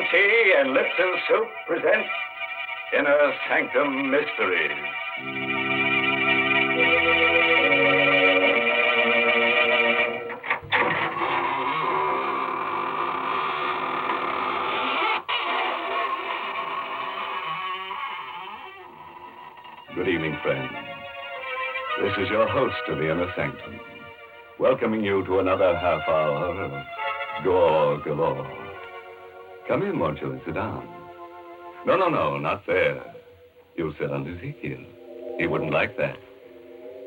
Lipton Tea and Lipton Soup present Inner Sanctum Mysteries. Good evening, friends. This is your host of the Inner Sanctum, welcoming you to another half hour of gore galore. Come in, won't you, and sit down. No, not there. You'll sit on Ezekiel. He wouldn't like that.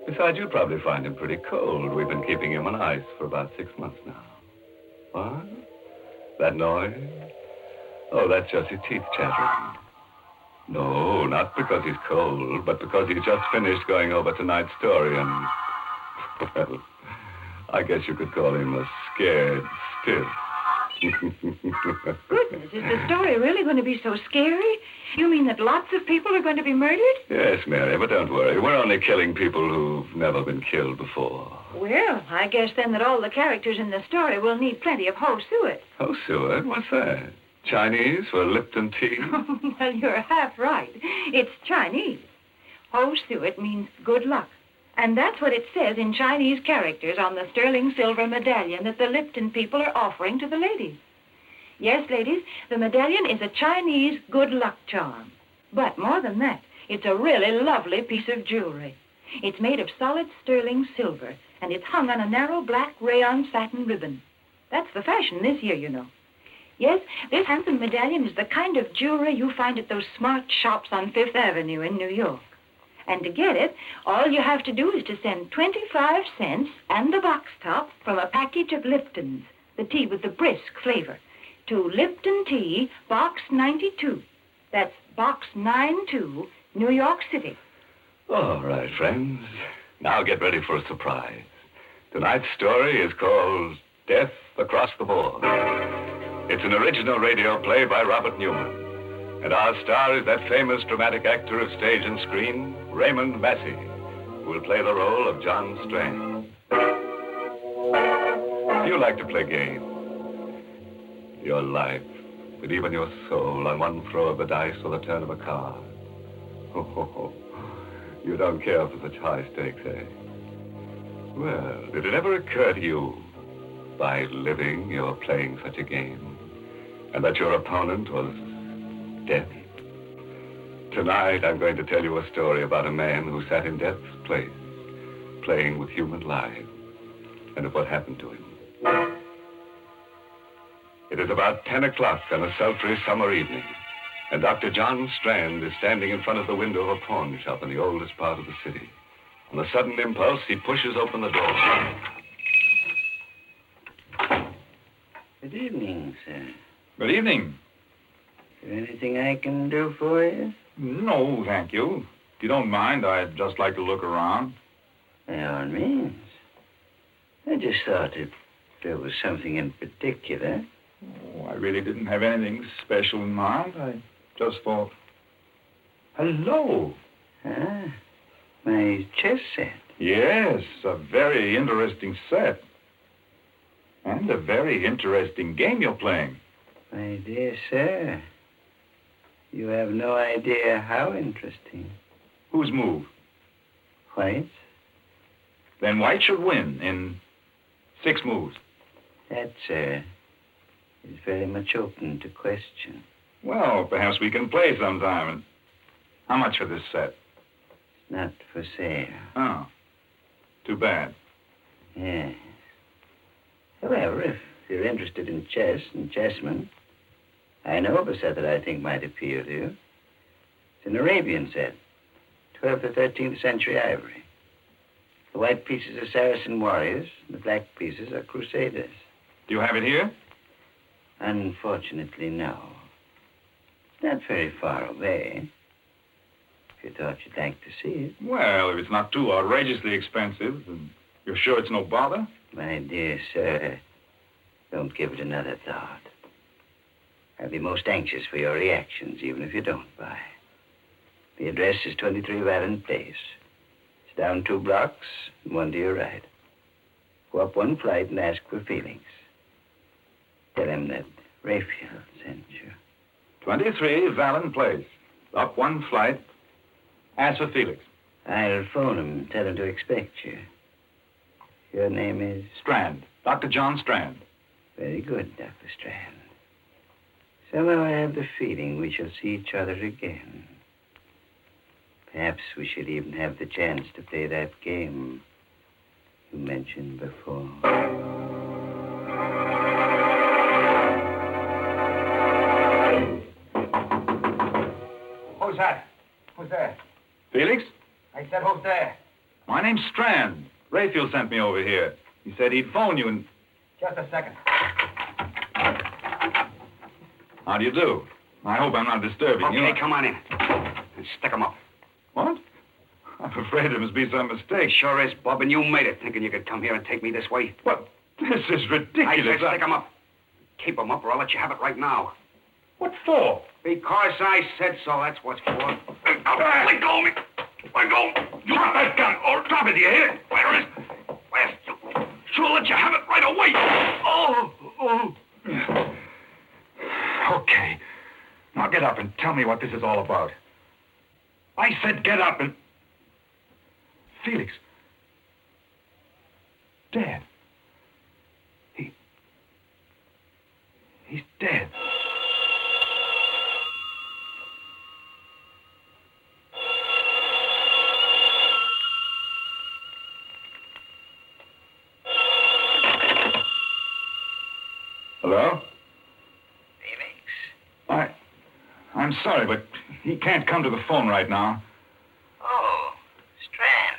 Besides, you'd probably find him pretty cold. We've been keeping him on ice for about 6 months now. What? That noise? Oh, that's just his teeth chattering. No, not because he's cold, but because he's just finished going over tonight's story and, well, I guess you could call him a scared stiff. Goodness, is the story really going to be so scary? You mean that lots of people are going to be murdered? Yes, Mary, but don't worry. We're only killing people who've never been killed before. Well, I guess then that all the characters in the story will need plenty of ho suet. Ho suet? What's that? Chinese for Lipton tea? Well, you're half right. It's Chinese. Ho suet means good luck. And that's what it says in Chinese characters on the sterling silver medallion that the Lipton people are offering to the ladies. Yes, ladies, the medallion is a Chinese good luck charm. But more than that, it's a really lovely piece of jewelry. It's made of solid sterling silver, and it's hung on a narrow black rayon satin ribbon. That's the fashion this year, you know. Yes, this handsome medallion is the kind of jewelry you find at those smart shops on Fifth Avenue in New York. And to get it, all you have to do is to send 25 cents and a box top from a package of Lipton's, the tea with the brisk flavor, to Lipton Tea, Box 92. That's Box 92, New York City. All right, friends. Now get ready for a surprise. Tonight's story is called Death Across the Board. It's an original radio play by Robert Newman. And our star is that famous dramatic actor of stage and screen, Raymond Massey, who will play the role of John Strand. Do you like to play games? Your life, and even your soul on one throw of the dice or the turn of a card. Oh, you don't care for such high stakes, eh? Well, did it ever occur to you, by living, you're playing such a game, and that your opponent was death? Tonight, I'm going to tell you a story about a man who sat in death's place, playing with human lives, and of what happened to him. It is about 10 o'clock on a sultry summer evening, and Dr. John Strand is standing in front of the window of a pawn shop in the oldest part of the city. On a sudden impulse, he pushes open the door. Good evening, sir. Good evening. Is there anything I can do for you? No, thank you. If you don't mind, I'd just like to look around. By all means. I just thought if there was something in particular. Oh, I really didn't have anything special in mind. I just thought... Hello. Ah, my chess set. Yes, a very interesting set. And a very interesting game you're playing. My dear sir, you have no idea how interesting. Whose move? White's? Then White should win in 6 moves. That, sir, is very much open to question. Well, perhaps we can play sometime. And how much for this set? It's not for sale. Oh, too bad. Yes. However, if you're interested in chess and chessmen, I know of a set that I think might appeal to you. It's an Arabian set, 12th or 13th century ivory. The white pieces are Saracen warriors, and the black pieces are crusaders. Do you have it here? Unfortunately, no. It's not very far away. If you thought you'd like to see it. Well, if it's not too outrageously expensive, and you're sure it's no bother? My dear sir, don't give it another thought. I'll be most anxious for your reactions, even if you don't buy. The address is 23 Warren Place. It's down 2 blocks, and 1 to your right. Go up 1 flight and ask for Felix. Tell him that Rayfield sent you. 23 Vallon Place. Up one flight. Ask for Felix. I'll phone him and tell him to expect you. Your name is? Strand. Dr. John Strand. Very good, Dr. Strand. Somehow I have the feeling we shall see each other again. Perhaps we should even have the chance to play that game you mentioned before. Who's that? Who's there? Felix? I said, who's there? My name's Strand. Rayfield sent me over here. He said he'd phone you and... Just a second. How do you do? I hope I'm not disturbing you. Okay, come on in. And stick 'em up. What? I'm afraid there must be some mistake. Sure is, Bub, and you made it, thinking you could come here and take me this way. What? This is I ridiculous. said stick 'em up. Keep 'em up, or I'll let you have it right now. What for? Because I said so, that's what's for. Let go of me. Let go. You drop that gun, or drop it, do you hear it? Where is it? Where's it? Sure let you have it right away. Oh. Okay. Now get up and tell me what this is all about. I said get up and... Felix. Dead. He's dead. Hello? Felix? I'm sorry, but he can't come to the phone right now. Oh, Strand.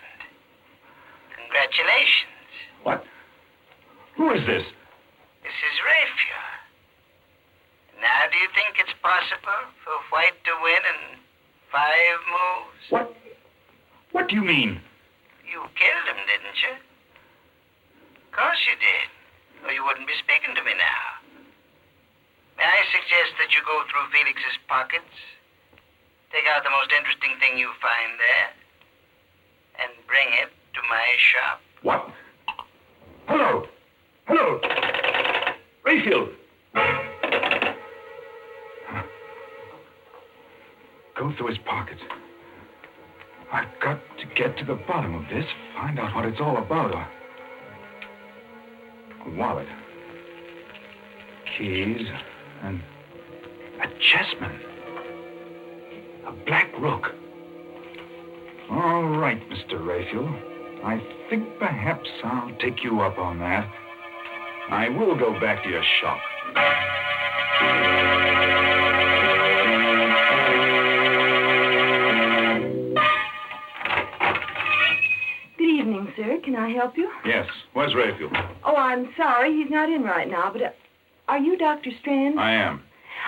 Congratulations. What? Who is this? This is Rayfield. Now, do you think it's possible for White to win in 5 moves? What? What do you mean? You killed him, didn't you? Of course you did. Or you wouldn't be speaking to me now. May I suggest that you go through Felix's pockets, take out the most interesting thing you find there, and bring it to my shop? What? Hello! Hello! Rayfield! Go through his pockets. I've got to get to the bottom of this, find out what it's all about. A wallet. Keys. And a chessman. A black rook. All right, Mr. Rayfield. I think perhaps I'll take you up on that. I will go back to your shop. Good evening, sir. Can I help you? Yes. Where's Rayfield? Oh, I'm sorry. He's not in right now, but are you Dr. Strand? I am.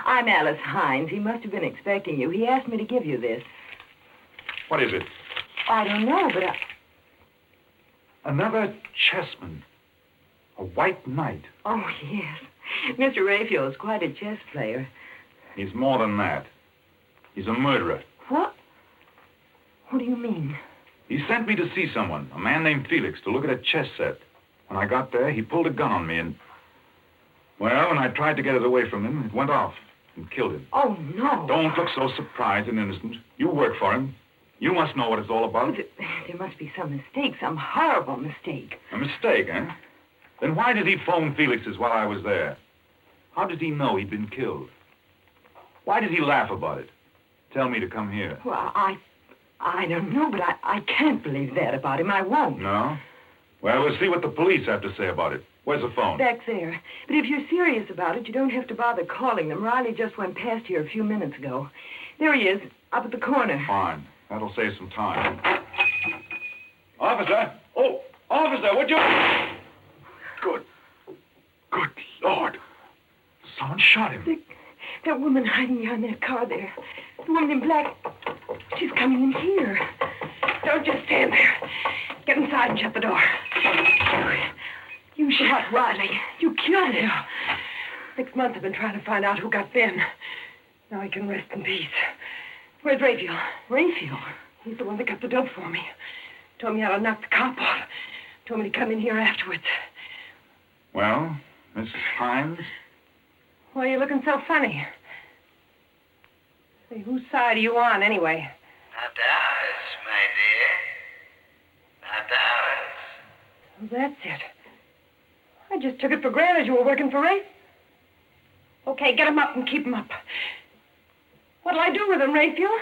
I'm Alice Hines. He must have been expecting you. He asked me to give you this. What is it? I don't know, but Another chessman. A white knight. Oh, yes. Mr. Rayfield is quite a chess player. He's more than that. He's a murderer. What? What do you mean? He sent me to see someone, a man named Felix, to look at a chess set. When I got there, he pulled a gun on me and... Well, when I tried to get it away from him, it went off and killed him. Oh, no. Don't look so surprised and innocent. You work for him. You must know what it's all about. There must be some mistake, some horrible mistake. A mistake, eh? Then why did he phone Felix's while I was there? How did he know he'd been killed? Why did he laugh about it? Tell me to come here. Well, I don't know, but I can't believe that about him. I won't. No? Well, we'll see what the police have to say about it. Where's the phone? Back there. But if you're serious about it, you don't have to bother calling them. Riley just went past here a few minutes ago. There he is, up at the corner. Fine. That'll save some time. Officer! Oh, officer, would you... Good Lord. Someone shot him. That woman hiding behind that car there. The woman in black. She's coming in here. Don't just stand there. Get inside and shut the door. You shot Riley. You killed him. 6 months I've been trying to find out who got Ben. Now he can rest in peace. Where's Rayfield? Rayfield? He's the one that got the dope for me. Told me how to knock the cop off. Told me to come in here afterwards. Well, Mrs. Hines? Why are you looking so funny? Say, whose side are you on, anyway? Not ours, my dear. Not ours. Well, that's it. I just took it for granted you were working for Rafe. Okay, get him up and keep him up. What'll I do with him, Raphael?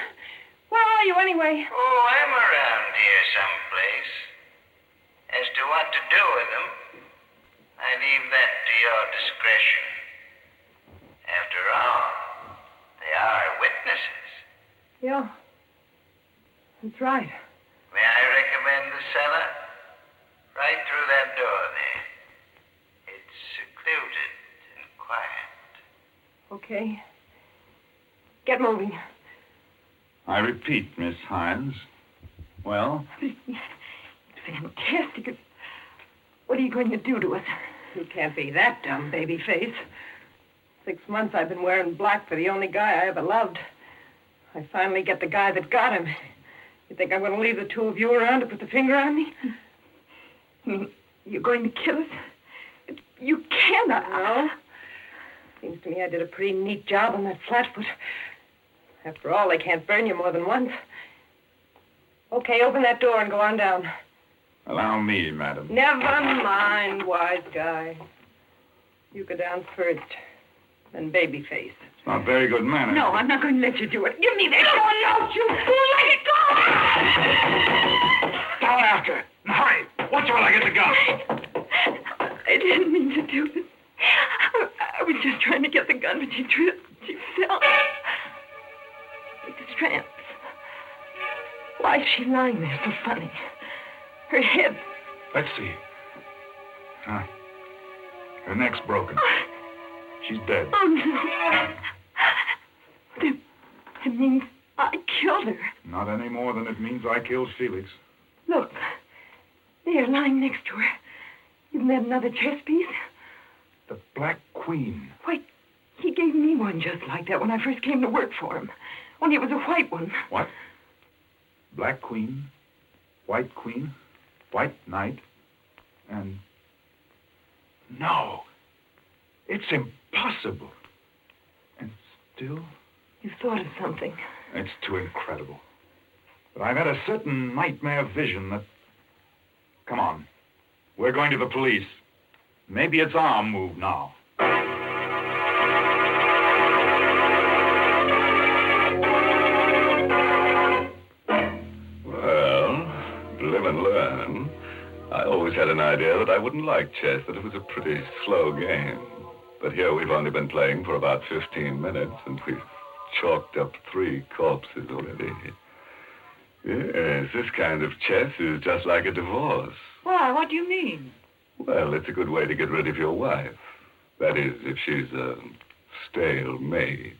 Where are you, anyway? Oh, I'm around here someplace. As to what to do with them, I leave that to your discretion. After all, they are witnesses. Yeah, that's right. May I recommend the cellar? Right through that door there. It's secluded and quiet. Okay. Get moving. I repeat, Miss Hines. Well? It's fantastic. What are you going to do to us? You can't be that dumb, baby face. 6 months I've been wearing black for the only guy I ever loved. I finally get the guy that got him. You think I'm going to leave the two of you around to put the finger on me? You're going to kill us? You cannot. No. Seems to me I did a pretty neat job on that flatfoot. After all, they can't burn you more than once. Okay, open that door and go on down. Allow me, madam. Never mind, wise guy. You go down first, then Babyface. It's not very good manners. No, I'm not going to let you do it. Give me that gun, don't you fool! Let it go! Down after it. And hurry. Watch while I get the gun. I didn't mean to do it. I was just trying to get the gun, but she tripped. She fell. It's Strand. Why is she lying there so funny? Her head. Let's see. Her neck's broken. She's dead. Oh, no. That means I killed her. Not any more than it means I killed Felix. Look. There, lying next to her. Isn't that another chess piece? The Black Queen. Why, he gave me one just like that when I first came to work for him. Only it was a white one. What? Black Queen, White Queen, White Knight, and... No. It's impossible. And still... You thought of something. It's too incredible. But I've had a certain nightmare vision that... Come on. We're going to the police. Maybe it's our move now. Live and learn. I always had an idea that I wouldn't like chess, that it was a pretty slow game. But here we've only been playing for about 15 minutes, and we've chalked up 3 corpses already. Yes, this kind of chess is just like a divorce. Why? What do you mean? Well, it's a good way to get rid of your wife. That is, if she's a stale mate.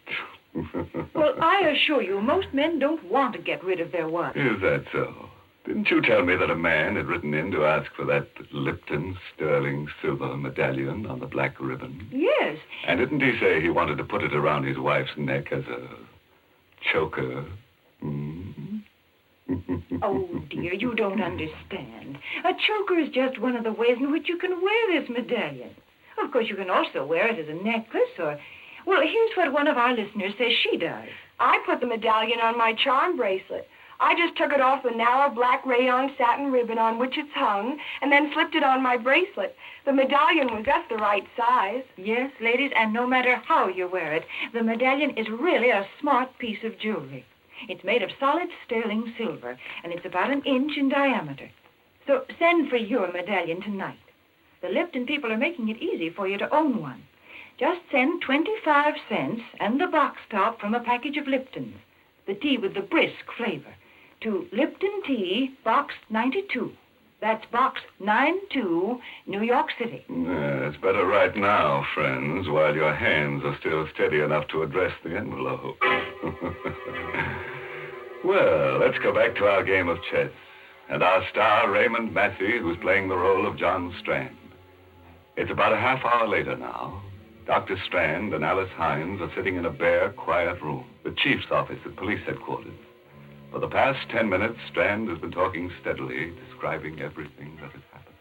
Well, I assure you, most men don't want to get rid of their wives. Is that so? Didn't you tell me that a man had written in to ask for that Lipton sterling silver medallion on the black ribbon? Yes. And didn't he say he wanted to put it around his wife's neck as a choker? Oh, dear, you don't understand. A choker is just one of the ways in which you can wear this medallion. Of course, you can also wear it as a necklace or... Well, here's what one of our listeners says she does. I put the medallion on my charm bracelet. I just took it off the narrow black rayon satin ribbon on which it's hung and then slipped it on my bracelet. The medallion was just the right size. Yes, ladies, and no matter how you wear it, the medallion is really a smart piece of jewelry. It's made of solid sterling silver, and it's about 1 inch in diameter. So send for your medallion tonight. The Lipton people are making it easy for you to own one. Just send 25 cents and the box top from a package of Liptons, the tea with the brisk flavor, to Lipton Tea, Box 92. That's Box 92, New York City. It's better right now, friends, while your hands are still steady enough to address the envelope. Well, let's go back to our game of chess. And our star, Raymond Massey, who's playing the role of John Strand. It's about a half hour later now. Dr. Strand and Alice Hines are sitting in a bare, quiet room, the chief's office at police headquarters. For the past 10 minutes, Strand has been talking steadily, describing everything that has happened.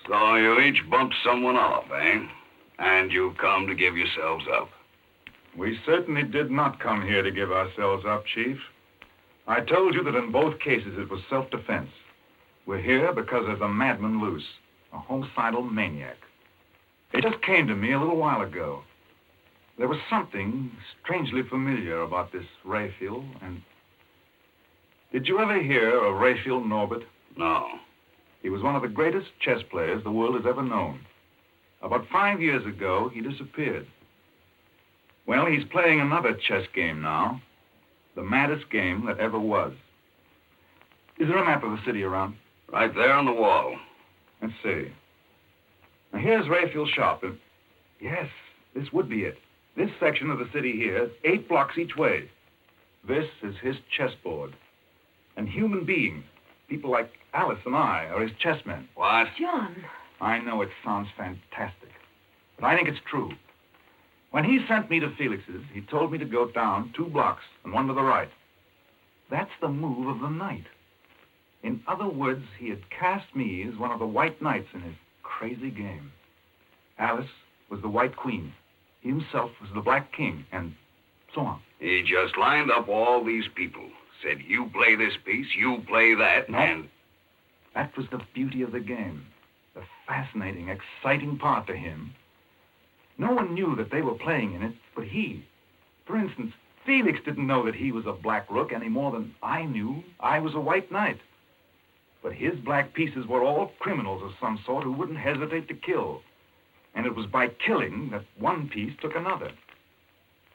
So you each bumped someone off, eh? And you come to give yourselves up. We certainly did not come here to give ourselves up, Chief. I told you that in both cases it was self-defense. We're here because there's a madman loose, a homicidal maniac. It just came to me a little while ago. There was something strangely familiar about this Raphael, and... Did you ever hear of Raphael Norbert? No. He was one of the greatest chess players the world has ever known. About 5 years ago, he disappeared. Well, he's playing another chess game now. The maddest game that ever was. Is there a map of the city around? Right there on the wall. Let's see. Now, here's Raphael's shop. And yes, this would be it. This section of the city here, 8 blocks each way. This is his chessboard. And human beings, people like Alice and I, are his chessmen. What? John. I know it sounds fantastic, but I think it's true. When he sent me to Felix's, he told me to go down 2 blocks and 1 to the right. That's the move of the night. In other words, he had cast me as one of the white knights in his crazy game. Alice was the white queen. He himself was the black king, and so on. He just lined up all these people. Said, you play this piece, you play that, No. and... That was the beauty of the game. The fascinating, exciting part to him. No one knew that they were playing in it, but he. For instance, Felix didn't know that he was a black rook any more than I knew I was a white knight. But his black pieces were all criminals of some sort who wouldn't hesitate to kill. And it was by killing that one piece took another.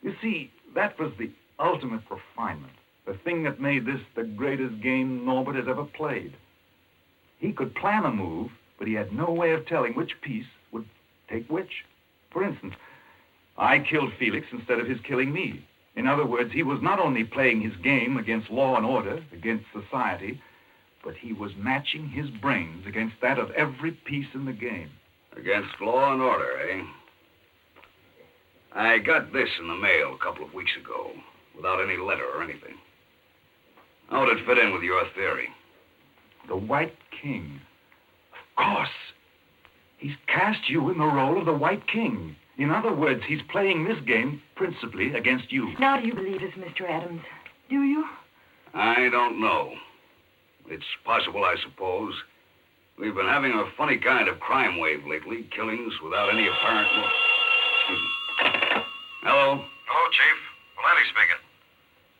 You see, that was the ultimate refinement. The thing that made this the greatest game Norbert has ever played. He could plan a move, but he had no way of telling which piece would take which. For instance, I killed Felix instead of his killing me. In other words, he was not only playing his game against law and order, against society, but he was matching his brains against that of every piece in the game. Against law and order, eh? I got this in the mail a couple of weeks ago, without any letter or anything. How would it fit in with your theory? The White King. Of course. He's cast you in the role of the White King. In other words, he's playing this game principally against you. Now do you believe us, Mr. Adams? Do you? I don't know. It's possible, I suppose. We've been having a funny kind of crime wave lately, killings without any apparent... Excuse me. Hello? Hello, Chief. Valenti speaking.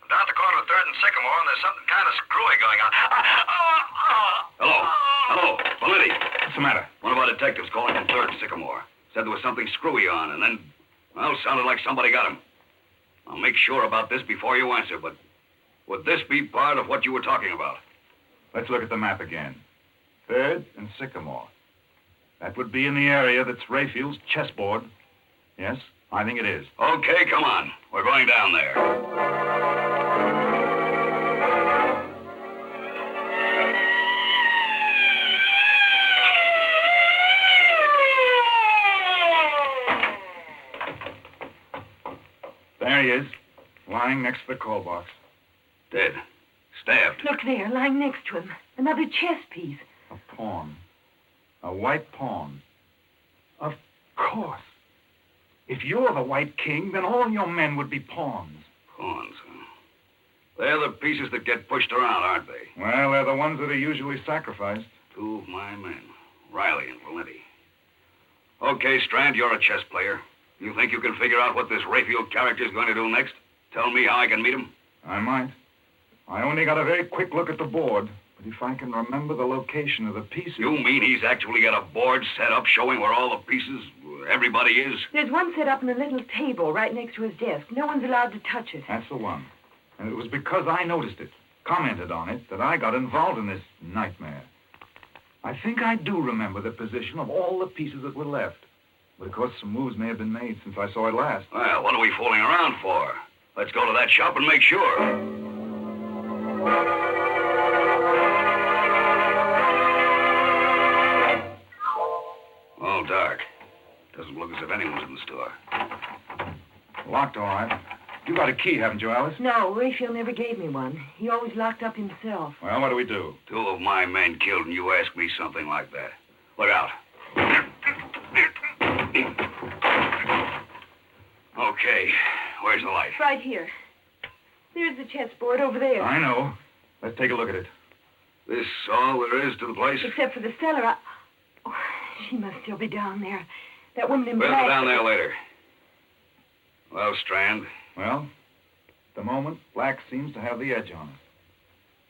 I'm down at the corner of 3rd and Sycamore, and there's something kind of screwy going on. Hello? Hello? Valenti? What's the matter? One of our detectives calling from 3rd and Sycamore. Said there was something screwy on, and then, well, sounded like somebody got him. I'll make sure about this before you answer, but would this be part of what you were talking about? Let's look at the map again. 3rd and Sycamore. That would be in the area that's Raphael's chessboard. Yes, I think it is. Okay, come on. We're going down there. There he is, lying next to the call box. Dead. Stabbed. Look there, lying next to him. Another chess piece. A pawn. A white pawn. Of course. If you're the White King, then all your men would be pawns. Pawns, huh? They're the pieces that get pushed around, aren't they? Well, they're the ones that are usually sacrificed. 2 of my men, Riley and Valenti. Okay, Strand, you're a chess player. You think you can figure out what this Raphael character's going to do next? Tell me how I can meet him? I might. I only got a very quick look at the board, but if I can remember the location of the pieces... You mean he's actually got a board set up showing where all the pieces, everybody is? There's one set up on a little table right next to his desk. No one's allowed to touch it. That's the one. And it was because I noticed it, commented on it, that I got involved in this nightmare. I think I do remember the position of all the pieces that were left. But of course, some moves may have been made since I saw it last. Well, what are we fooling around for? Let's go to that shop and make sure. All dark. Doesn't look as if anyone's in the store. Locked, all right. You got a key, haven't you, Alice? No, Raphael never gave me one. He always locked up himself. Well, what do we do? 2 of my men killed, and you ask me something like that. Look out. Okay. Where's the light? Right here. There's the chessboard over there. I know. Let's take a look at it. This all there is to the place? Except for the cellar. Oh, she must still be down there. That woman in We'll black. go down there later. Well, Strand, Well, at the moment, Black seems to have the edge on us.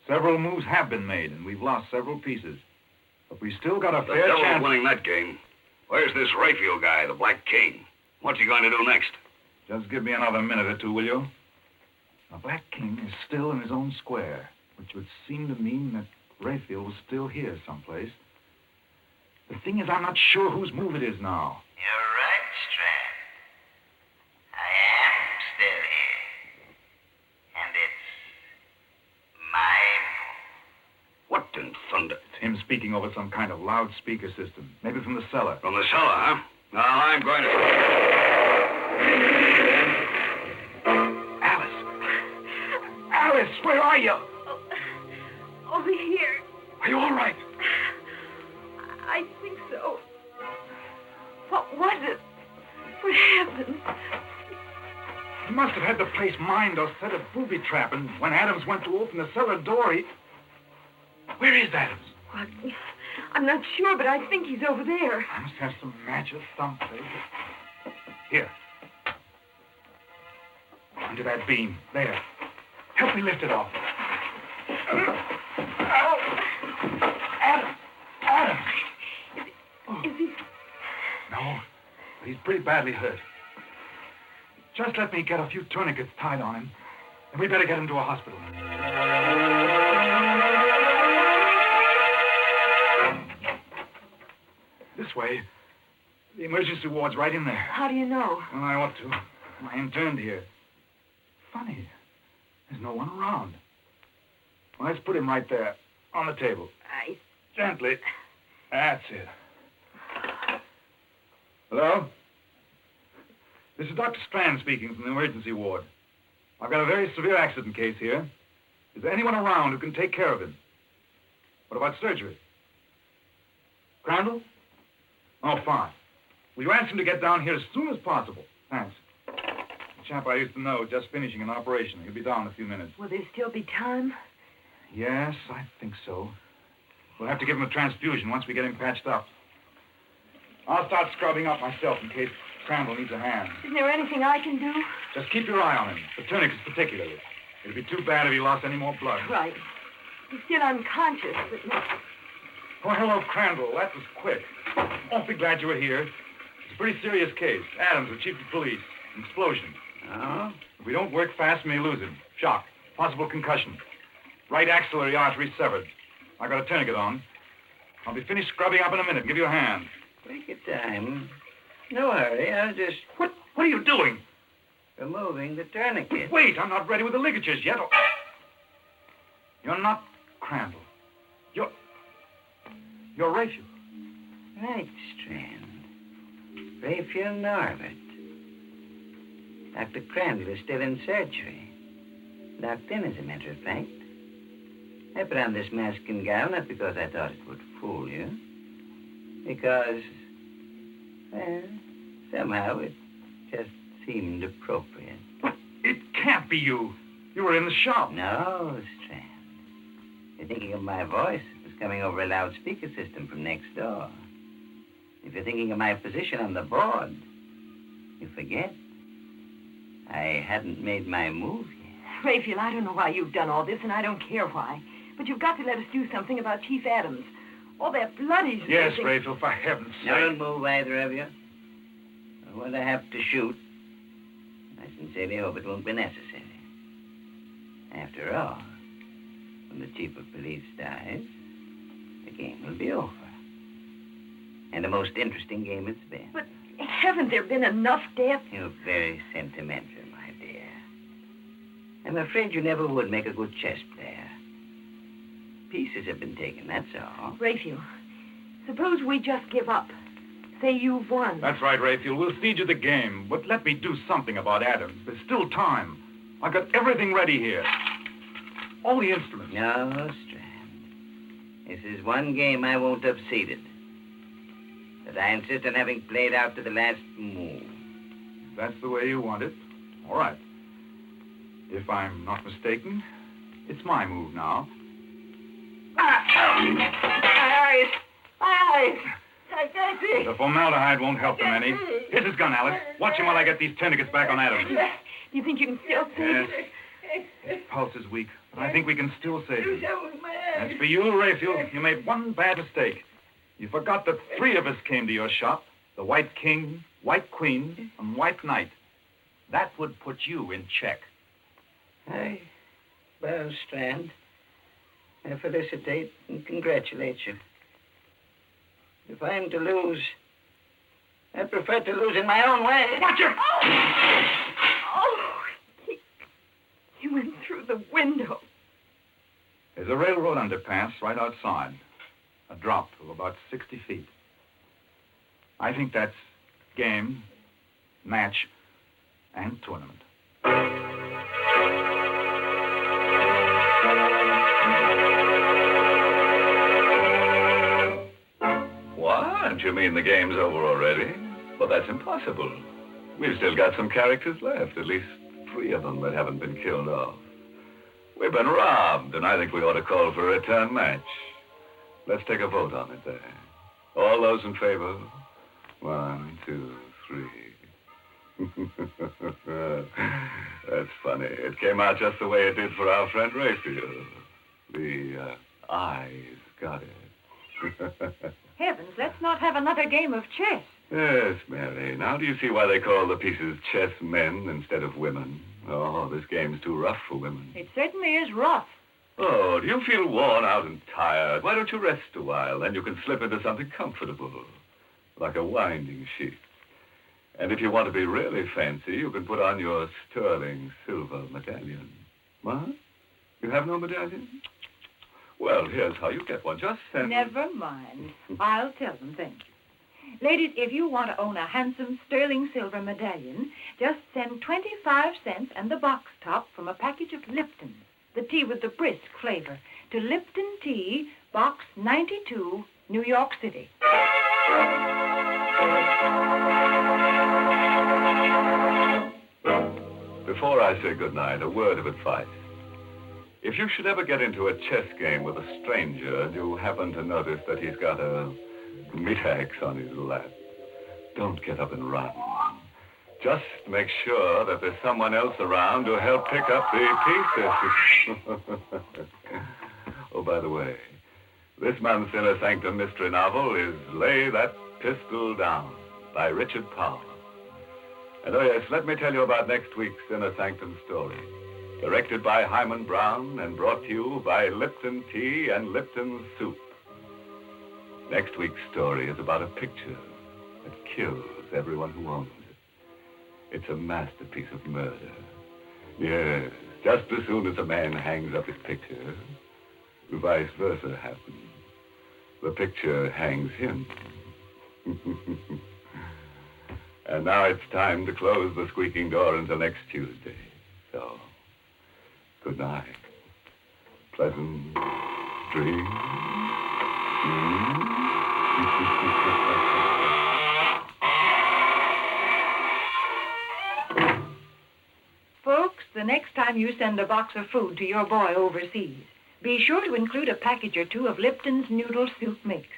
Several moves have been made, and we've lost several pieces. But we still got a the fair devil's chance. winning that game. Where's this Raphael guy, the Black King? What's he going to do next? Just give me another minute or two, will you? The Black King is still in his own square, which would seem to mean that Raphael was still here someplace. The thing is, I'm not sure whose move it is now. You're right, Strand. I am still here. And it's my move. What in thunder? It's him speaking over some kind of loudspeaker system, maybe from the cellar. From the cellar, huh? Well, I'm going to... Alice, where are you? Over here. Are you all right? I think so. What was it? What happened? He must have had the place mined or set a booby trap, and when Adams went to open the cellar door, he... Where is Adams? What? I'm not sure, but I think he's over there. I must have some matches someplace. Here. Under that beam. There. Help me lift it off. Adams! Adams! Is he... No, but he's pretty badly hurt. Just let me get a few tourniquets tied on him, and we better get him to a hospital. This way. The emergency ward's right in there. How do you know? Well, I ought to. I interned here. Funny. There's no one around. Well, let's put him right there, on the table. Gently. That's it. Hello? This is Dr. Strand speaking from the emergency ward. I've got a very severe accident case here. Is there anyone around who can take care of him? What about surgery? Crandall? Oh, fine. Will you ask him to get down here as soon as possible? Thanks. The chap I used to know is just finishing an operation. He'll be down in a few minutes. Will there still be time? Yes, I think so. We'll have to give him a transfusion once we get him patched up. I'll start scrubbing up myself in case Crandall needs a hand. Isn't there anything I can do? Just keep your eye on him, the tourniquets particularly. It'd be too bad if he lost any more blood. Right. He's still unconscious, but not... Oh, hello, Crandall. That was quick. Awfully glad you were here. It's a pretty serious case. Adams, the chief of police. An explosion. Oh? If we don't work fast, we may lose him. Shock. Possible concussion. Right axillary artery severed. I got a tourniquet on. I'll be finished scrubbing up in a minute. Give you a hand. Take your time. No hurry. I'll just What are you doing? removing the tourniquet. Wait, I'm not ready with the ligatures yet. Oh. You're not Crandall. You're Raphael. Right, Strand. Raphael Norbert. Dr. Crandall is still in surgery. Locked in, as a matter of fact. I put on this mask and gown not because I thought it would fool you. Because, well, somehow it just seemed appropriate. It can't be you. You were in the shop. No, Strand. You're thinking of my voice. It was coming over a loudspeaker system from next door. If you're thinking of my position on the board, you forget. I hadn't made my move yet. Raphael, I don't know why you've done all this, and I don't care why. But you've got to let us do something about Chief Adams. All that blood he's Yes, losing. Raphael, for heaven's sake. Don't move, either of you. When I have to shoot, I sincerely hope it won't be necessary. After all, when the chief of police dies, the game will be over. And a most interesting game it's been. But haven't there been enough deaths? You're very sentimental, my dear. I'm afraid you never would make a good chess player. Pieces have been taken, that's all. Raphael, suppose we just give up. Say you've won. That's right, Raphael. We'll cede you the game, but let me do something about Adams. There's still time. I've got everything ready here. All the instruments. No, Strand. This is one game I won't have ceded. But I insist on having played out to the last move. If that's the way you want it. All right. If I'm not mistaken, it's my move now. My eyes! I can't see. The formaldehyde won't help them any. Here's his gun, Alice. Watch him while I get these tourniquets back on Adams. Do you think you can still see? Yes. His pulse is weak, but I think we can still save him. With my eyes. As for you, Raphael, you made one bad mistake. You forgot that 3 of us came to your shop. The White King, White Queen, and White Knight. That would put you in check. Well, Strand, I felicitate and congratulate you. If I'm to lose, I prefer to lose in my own way. Watch it! Oh, he went through the window. There's a railroad underpass right outside. A drop of about 60 feet. I think that's game, match, and tournament. What? You mean the game's over already? Well, that's impossible. We've still got some characters left, at least 3 of them that haven't been killed off. We've been robbed, and I think we ought to call for a return match. Let's take a vote on it there. All those in favor? 1, 2, 3. That's funny. It came out just the way it did for our friend Raphael. The eyes got it. Heavens, let's not have another game of chess. Yes, Mary. Now do you see why they call the pieces chess men instead of women? Oh, this game's too rough for women. It certainly is rough. Oh, do you feel worn out and tired? Why don't you rest a while? Then you can slip into something comfortable, like a winding sheet. And if you want to be really fancy, you can put on your sterling silver medallion. What? You have no medallion? Well, here's how you get one. Just send... Never mind. I'll tell them, thank you. Ladies, if you want to own a handsome sterling silver medallion, just send 25 cents and the box top from a package of Lipton, the tea with the brisk flavor, to Lipton Tea, Box 92, New York City. Before I say goodnight, a word of advice. If you should ever get into a chess game with a stranger and you happen to notice that he's got a meat axe on his lap, don't get up and run. Just make sure that there's someone else around to help pick up the pieces. Oh, by the way, this month's Inner Sanctum Mystery novel is Lay That Pistol Down by Richard Powell. And oh yes, let me tell you about next week's Inner Sanctum story. Directed by Himan Brown and brought to you by Lipton Tea and Lipton Soup. Next week's story is about a picture that kills everyone who owns it. It's a masterpiece of murder. Yes, just as soon as a man hangs up his picture, vice versa happens. The picture hangs him. And now it's time to close the squeaking door until next Tuesday. So, good night. Pleasant dreams. Folks, the next time you send a box of food to your boy overseas, be sure to include a package or 2 of Lipton's noodle soup mix.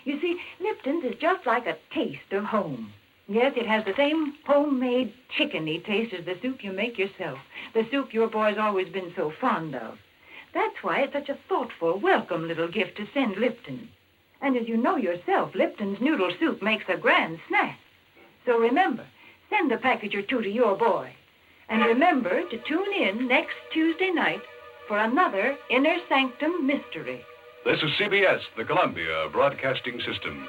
You see, Lipton's is just like a taste of home. Yes, it has the same homemade chickeny taste as the soup you make yourself, the soup your boy's always been so fond of. That's why it's such a thoughtful, welcome little gift to send Lipton. And as you know yourself, Lipton's noodle soup makes a grand snack. So remember, send a package or 2 to your boy. And remember to tune in next Tuesday night for another Inner Sanctum Mystery. This is CBS, the Columbia Broadcasting System.